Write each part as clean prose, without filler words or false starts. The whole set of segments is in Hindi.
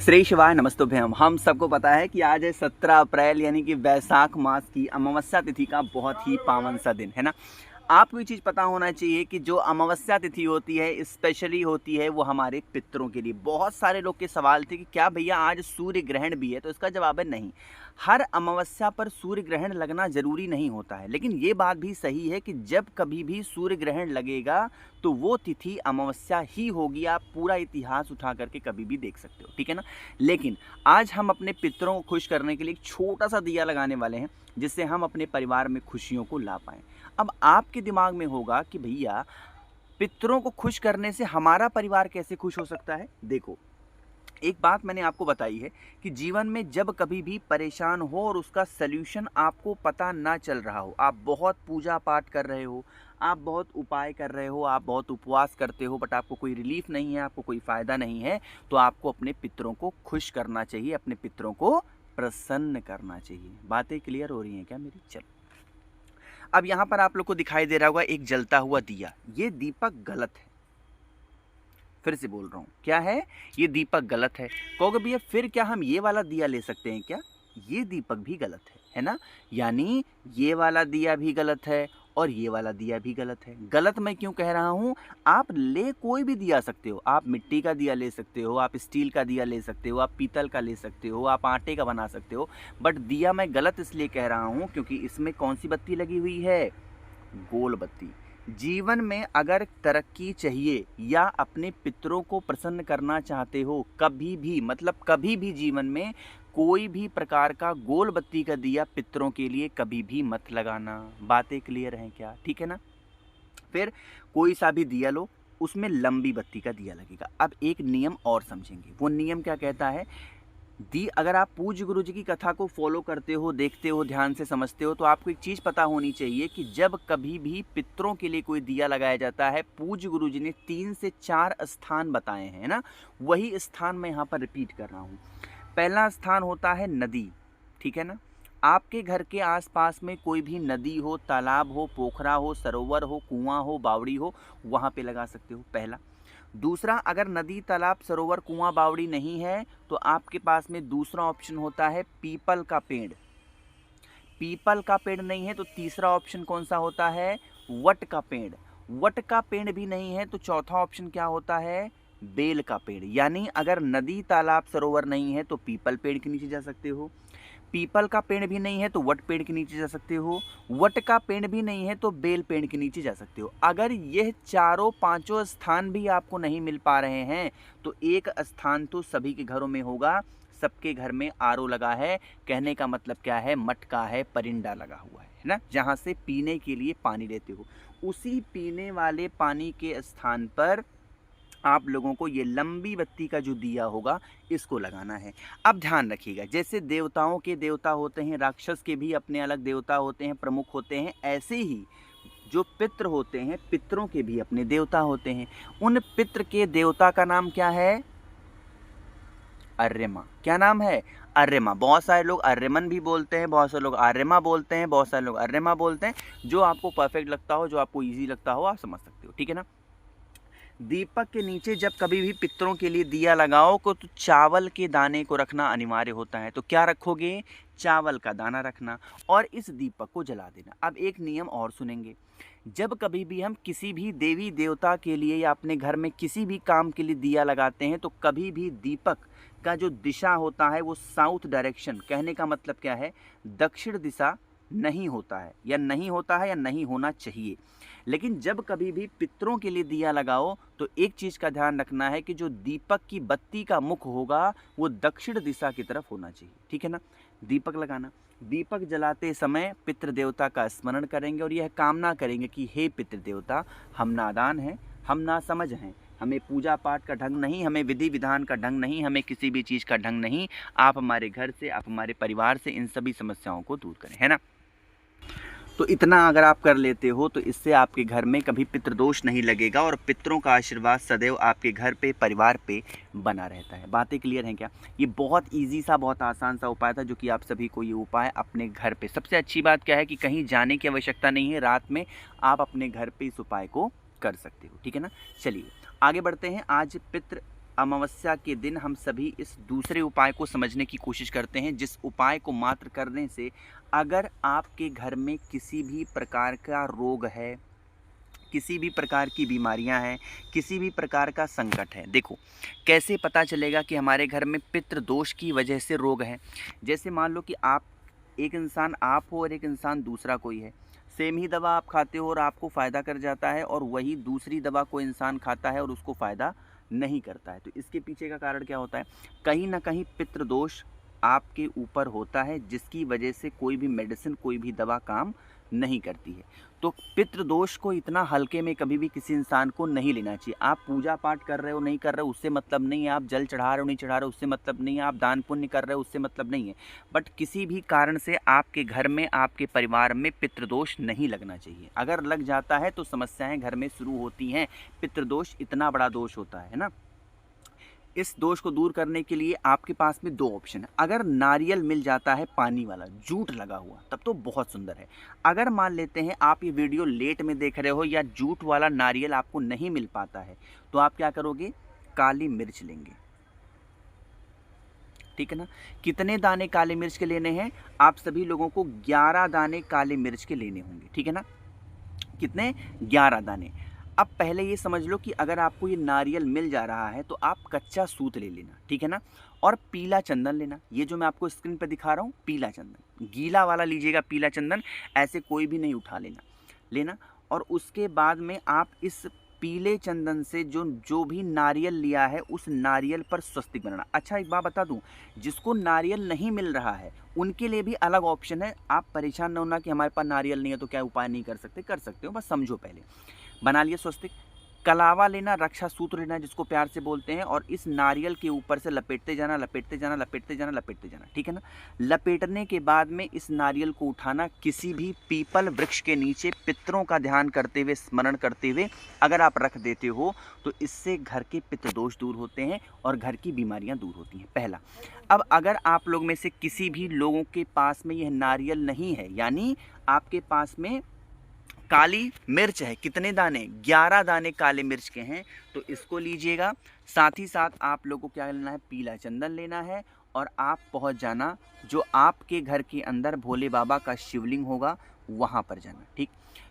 श्री शिवाय नमस्तुभ्यम। हम सबको पता है कि आज है 17 अप्रैल यानी कि वैशाख मास की अमावस्या तिथि का बहुत ही पावन सा दिन है ना। आपको ये चीज़ पता होना चाहिए कि जो अमावस्या तिथि होती है स्पेशली होती है वो हमारे पितरों के लिए। बहुत सारे लोग के सवाल थे कि क्या भैया आज सूर्य ग्रहण भी है, तो इसका जवाब है नहीं। हर अमावस्या पर सूर्य ग्रहण लगना ज़रूरी नहीं होता है, लेकिन ये बात भी सही है कि जब कभी भी सूर्य ग्रहण लगेगा तो वो तिथि अमावस्या ही होगी। आप पूरा इतिहास उठा करके कभी भी देख सकते हो, ठीक है ना। लेकिन आज हम अपने पितरों को खुश करने के लिए एक छोटा सा दिया लगाने वाले हैं, जिससे हम अपने परिवार में खुशियों को ला पाएँ। अब आपके दिमाग में होगा कि भैया पितरों को खुश करने से हमारा परिवार कैसे खुश हो सकता है। देखो, एक बात मैंने आपको बताई है कि जीवन में जब कभी भी परेशान हो और उसका सल्यूशन आपको पता ना चल रहा हो, आप बहुत पूजा पाठ कर रहे हो, आप बहुत उपाय कर रहे हो, आप बहुत उपवास करते हो, बट आपको कोई रिलीफ नहीं है, आपको कोई फ़ायदा नहीं है, तो आपको अपने पितरों को खुश करना चाहिए, अपने पितरों को प्रसन्न करना चाहिए। बातें क्लियर हो रही हैं क्या मेरी? चलो, अब यहाँ पर आप लोग को दिखाई दे रहा होगा एक जलता हुआ दिया। ये दीपक गलत है। फिर से बोल रहा हूँ, क्या है? ये दीपक गलत है। कहोगे भैया फिर क्या हम ये वाला दिया ले सकते हैं क्या? ये दीपक भी गलत है ना। यानी ये वाला दिया भी गलत है और ये वाला दिया भी गलत है। गलत मैं क्यों कह रहा हूँ? आप ले कोई भी दिया सकते हो। आप मिट्टी का दिया ले सकते हो, आप स्टील का दिया ले सकते हो, आप पीतल का ले सकते हो, आप आटे का बना सकते हो। बट दिया मैं गलत इसलिए कह रहा हूँ क्योंकि इसमें कौन सी बत्ती लगी हुई है? गोल बत्ती। जीवन में अगर तरक्की चाहिए या अपने पितरों को प्रसन्न करना चाहते हो, कभी भी मतलब कभी भी जीवन में कोई भी प्रकार का गोल बत्ती का दिया पितरों के लिए कभी भी मत लगाना। बातें क्लियर हैं क्या? ठीक है ना। फिर कोई सा भी दिया लो, उसमें लंबी बत्ती का दिया लगेगा। अब एक नियम और समझेंगे। वो नियम क्या कहता है? अगर आप पूज्य गुरु जी की कथा को फॉलो करते हो, देखते हो, ध्यान से समझते हो, तो आपको एक चीज़ पता होनी चाहिए कि जब कभी भी पितरों के लिए कोई दिया लगाया जाता है, पूज्य गुरु जी ने 3 से 4 स्थान बताए हैं ना। वही स्थान मैं यहाँ पर रिपीट कर रहा हूँ। पहला स्थान होता है नदी, ठीक है ना। आपके घर के आसपास में कोई भी नदी हो, तालाब हो, पोखरा हो, सरोवर हो, कुआं हो, बावड़ी हो, वहाँ पे लगा सकते हो, पहला। दूसरा, अगर नदी, तालाब, सरोवर, कुआं, बावड़ी नहीं है तो आपके पास में दूसरा ऑप्शन होता है पीपल का पेड़। पीपल का पेड़ नहीं है तो तीसरा ऑप्शन कौन सा होता है? वट का पेड़। वट का पेड़ भी नहीं है तो चौथा ऑप्शन क्या होता है? बेल का पेड़। यानी अगर नदी, तालाब, सरोवर नहीं है तो पीपल पेड़ के नीचे जा सकते हो, पीपल का पेड़ भी नहीं है तो वट पेड़ के नीचे जा सकते हो, वट का पेड़ भी नहीं है तो बेल पेड़ के नीचे जा सकते हो। अगर यह चारों पांचों स्थान भी आपको नहीं मिल पा रहे हैं तो एक स्थान तो सभी के घरों में होगा। सबके घर में आरओ लगा है। कहने का मतलब क्या है? मटका है, परिंदा लगा हुआ है ना, जहाँ से पीने के लिए पानी लेते हो। उसी पीने वाले पानी के स्थान पर आप लोगों को ये लंबी बत्ती का जो दिया होगा इसको लगाना है। अब ध्यान रखिएगा, जैसे देवताओं के देवता होते हैं, राक्षस के भी अपने अलग देवता होते हैं, प्रमुख होते हैं, ऐसे ही जो पितृ होते हैं, पितरों के भी अपने देवता होते हैं। उन पितृ के देवता का नाम क्या है? अर्यमा। क्या नाम है? अर्यमा। बहुत सारे लोग अर्यमन भी बोलते हैं, बहुत सारे लोग आर्यमा बोलते हैं, बहुत सारे लोग अर्यमा बोलते हैं। जो आपको परफेक्ट लगता हो, जो आपको ईजी लगता हो, आप समझ सकते हो, ठीक है ना। दीपक के नीचे जब कभी भी पितरों के लिए दिया लगाओ तो चावल के दाने को रखना अनिवार्य होता है। तो क्या रखोगे? चावल का दाना रखना और इस दीपक को जला देना। अब एक नियम और सुनेंगे। जब कभी भी हम किसी भी देवी देवता के लिए या अपने घर में किसी भी काम के लिए दिया लगाते हैं तो कभी भी दीपक का जो दिशा होता है वो साउथ डायरेक्शन, कहने का मतलब क्या है? दक्षिण दिशा नहीं होता है, या नहीं होता है या नहीं होना चाहिए। लेकिन जब कभी भी पितरों के लिए दिया लगाओ तो एक चीज़ का ध्यान रखना है कि जो दीपक की बत्ती का मुख होगा वो दक्षिण दिशा की तरफ होना चाहिए, ठीक है ना। दीपक लगाना, दीपक जलाते समय पितृ देवता का स्मरण करेंगे और यह कामना करेंगे कि हे पितृ देवता, हम नादान हैं, हम नासमझ हैं, हमें पूजा पाठ का ढंग नहीं, हमें विधि विधान का ढंग नहीं, हमें किसी भी चीज़ का ढंग नहीं। आप हमारे घर से, आप हमारे परिवार से इन सभी समस्याओं को दूर करें, है ना। तो इतना अगर आप कर लेते हो तो इससे आपके घर में कभी पितृदोष नहीं लगेगा और पितरों का आशीर्वाद सदैव आपके घर पे, परिवार पे बना रहता है। बातें क्लियर हैं क्या? ये बहुत इजी सा, बहुत आसान सा उपाय था जो कि आप सभी को ये उपाय अपने घर पे, सबसे अच्छी बात क्या है कि कहीं जाने की आवश्यकता नहीं है, रात में आप अपने घर पे इस उपाय को कर सकते हो, ठीक है ना। चलिए आगे बढ़ते हैं। आज पितृ अमावस्या के दिन हम सभी इस दूसरे उपाय को समझने की कोशिश करते हैं, जिस उपाय को मात्र करने से अगर आपके घर में किसी भी प्रकार का रोग है, किसी भी प्रकार की बीमारियां हैं, किसी भी प्रकार का संकट है। देखो कैसे पता चलेगा कि हमारे घर में पितृ दोष की वजह से रोग है। जैसे मान लो कि आप एक इंसान आप हो और एक इंसान दूसरा कोई है, सेम ही दवा आप खाते हो और आपको फ़ायदा कर जाता है, और वही दूसरी दवा कोई इंसान खाता है और उसको फ़ायदा नहीं करता है। तो इसके पीछे का कारण क्या होता है? कहीं ना कहीं पितृदोष आपके ऊपर होता है, जिसकी वजह से कोई भी मेडिसिन, कोई भी दवा काम नहीं करती है। तो पितृदोष को इतना हल्के में कभी भी किसी इंसान को नहीं लेना चाहिए। आप पूजा पाठ कर रहे हो नहीं कर रहे हो उससे मतलब नहीं है, आप जल चढ़ा रहे हो नहीं चढ़ा रहे हो उससे मतलब नहीं है, आप दान पुण्य कर रहे हो उससे मतलब नहीं है, बट किसी भी कारण से आपके घर में, आपके परिवार में पितृदोष नहीं लगना चाहिए। अगर लग जाता है तो समस्याएं घर में शुरू होती हैं। पितृदोष इतना बड़ा दोष होता है ना। इस दोष को दूर करने के लिए आपके पास में दो ऑप्शन है। अगर नारियल मिल जाता है पानी वाला, जूट लगा हुआ, तब तो बहुत सुंदर है। अगर मान लेते हैं आप ये वीडियो लेट में देख रहे हो या जूट वाला नारियल आपको नहीं मिल पाता है, तो आप क्या करोगे? काली मिर्च लेंगे, ठीक है ना। कितने दाने काली मिर्च के लेने हैं? आप सभी लोगों को 11 दाने काली मिर्च के लेने होंगे, ठीक है ना। कितने? 11 दाने। अब पहले ये समझ लो कि अगर आपको ये नारियल मिल जा रहा है तो आप कच्चा सूत ले लेना, ठीक है ना, और पीला चंदन लेना। ये जो मैं आपको स्क्रीन पर दिखा रहा हूँ पीला चंदन, गीला वाला लीजिएगा पीला चंदन, ऐसे कोई भी नहीं उठा लेना। और उसके बाद में आप इस पीले चंदन से जो भी नारियल लिया है उस नारियल पर स्वस्तिक बनाना। अच्छा एक बात बता दूं, जिसको नारियल नहीं मिल रहा है उनके लिए भी अलग ऑप्शन है। आप परेशान न होना कि हमारे पास नारियल नहीं है तो क्या उपाय नहीं कर सकते, कर सकते हो, बस समझो। पहले बना लिया स्वस्तिक, कलावा लेना, रक्षा सूत्र लेना जिसको प्यार से बोलते हैं, और इस नारियल के ऊपर से लपेटते जाना, लपेटते जाना, लपेटते जाना, लपेटते जाना, ठीक है ना। लपेटने के बाद में इस नारियल को उठाना, किसी भी पीपल वृक्ष के नीचे पितरों का ध्यान करते हुए, स्मरण करते हुए अगर आप रख देते हो तो इससे घर के पितृदोष दूर होते हैं और घर की बीमारियां दूर होती हैं। पहला। अब अगर आप लोग में से किसी भी लोगों के पास में यह नारियल नहीं है, यानी आपके पास में काली मिर्च है, कितने दाने? 11 दाने काले मिर्च के हैं, तो इसको लीजिएगा। साथ ही साथ आप लोगों को क्या लेना है? पीला चंदन लेना है, और आप पहुंच जाना जो आपके घर के अंदर भोले बाबा का शिवलिंग होगा वहां पर जाना, ठीक।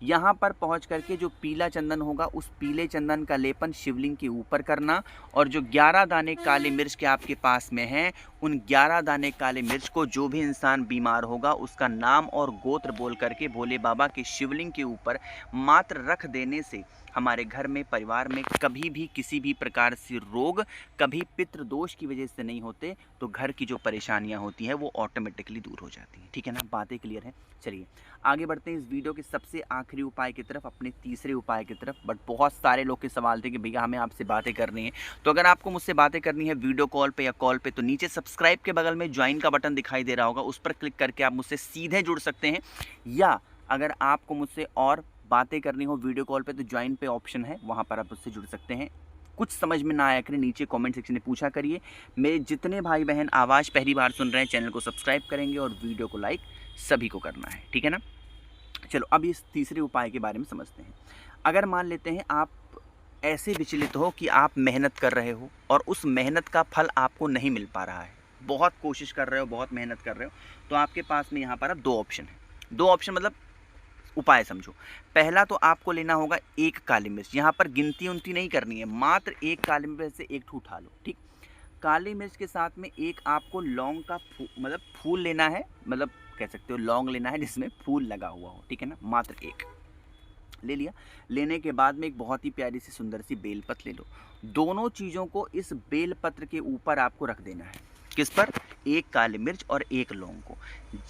यहाँ पर पहुँच करके जो पीला चंदन होगा उस पीले चंदन का लेपन शिवलिंग के ऊपर करना, और जो 11 दाने काले मिर्च के आपके पास में हैं उन 11 दाने काले मिर्च को जो भी इंसान बीमार होगा उसका नाम और गोत्र बोल करके भोले बाबा के शिवलिंग के ऊपर मात्र रख देने से हमारे घर में, परिवार में कभी भी किसी भी प्रकार से रोग, कभी पितृदोष की वजह से नहीं होते। तो घर की जो परेशानियां होती हैं वो ऑटोमेटिकली दूर हो जाती हैं, ठीक है ना। बातें क्लियर हैं? चलिए आगे बढ़ते हैं इस वीडियो के सबसे आखिरी उपाय की तरफ, अपने तीसरे उपाय की तरफ। बट बहुत सारे लोग के सवाल थे कि भैया हमें आपसे बातें करनी है, तो अगर आपको मुझसे बातें करनी है वीडियो कॉल पे या कॉल पे, तो नीचे सब्सक्राइब के बगल में ज्वाइन का बटन दिखाई दे रहा होगा, उस पर क्लिक करके आप मुझसे सीधे जुड़ सकते हैं। या अगर आपको मुझसे और बातें करनी हो वीडियो कॉल पे तो ज्वाइन पे ऑप्शन है, वहाँ पर आप मुझसे जुड़ सकते हैं। कुछ समझ में ना आया करें नीचे कमेंट सेक्शन में पूछा करिए। मेरे जितने भाई बहन आवाज़ पहली बार सुन रहे हैं चैनल को सब्सक्राइब करेंगे और वीडियो को लाइक सभी को करना है, ठीक है ना। चलो अब इस तीसरे उपाय के बारे में समझते हैं। अगर मान लेते हैं आप ऐसे विचलित हो कि आप मेहनत कर रहे हो और उस मेहनत का फल आपको नहीं मिल पा रहा है, बहुत कोशिश कर रहे हो, बहुत मेहनत कर रहे हो, तो आपके पास में यहाँ पर अब दो ऑप्शन है। दो ऑप्शन मतलब उपाय समझो। पहला तो आपको लेना होगा एक काली मिर्च, यहाँ पर गिनती उनती नहीं करनी है, मात्र एक काली मिर्च से एक ठू उठा लो, ठीक। काली मिर्च के साथ में एक आपको लौंग का मतलब फूल लेना है, मतलब कह सकते हो लौंग लेना है जिसमें फूल लगा हुआ हो, ठीक है ना। मात्र एक ले लिया। लेने के बाद में एक बहुत ही प्यारी सी सुंदर सी बेलपत्र ले लो। दोनों चीज़ों को इस बेलपत्र के ऊपर आपको रख देना है। किस पर? एक काली मिर्च और एक लौंग को।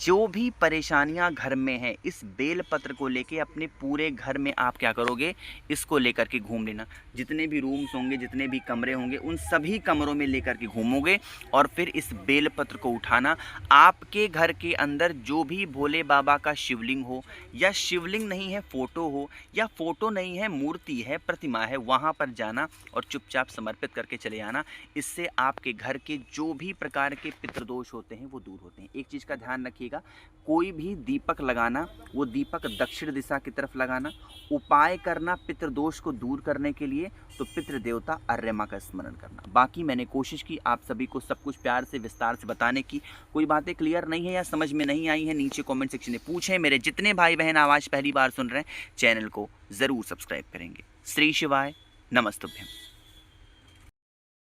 जो भी परेशानियां घर में हैं इस बेलपत्र को लेके अपने पूरे घर में आप क्या करोगे? इसको लेकर के घूम लेना। जितने भी रूम्स होंगे, जितने भी कमरे होंगे, उन सभी कमरों में लेकर के घूमोगे और फिर इस बेलपत्र को उठाना। आपके घर के अंदर जो भी भोले बाबा का शिवलिंग हो, या शिवलिंग नहीं है फ़ोटो हो, या फ़ोटो नहीं है मूर्ति है, प्रतिमा है, वहाँ पर जाना और चुपचाप समर्पित करके चले आना। इससे आपके घर के जो भी प्रकार प्रकार के पितृदोष होते हैं वो दूर होते हैं। एक चीज़ का ध्यान रखिएगा, कोई भी दीपक लगाना, वो दीपक दक्षिण दिशा की तरफ लगाना। उपाय करना पितृदोष को दूर करने के लिए तो पितृदेवता अर्यमा का स्मरण करना। बाकी मैंने कोशिश की आप सभी को सब कुछ प्यार से विस्तार से बताने की। कोई बातें क्लियर नहीं है या समझ में नहीं आई है, नीचे कमेंट सेक्शन में पूछें। मेरे जितने भाई बहन आवाज़ पहली बार सुन रहे हैं, चैनल को ज़रूर सब्सक्राइब करेंगे। श्री शिवाय, नमस्तुभ्यम।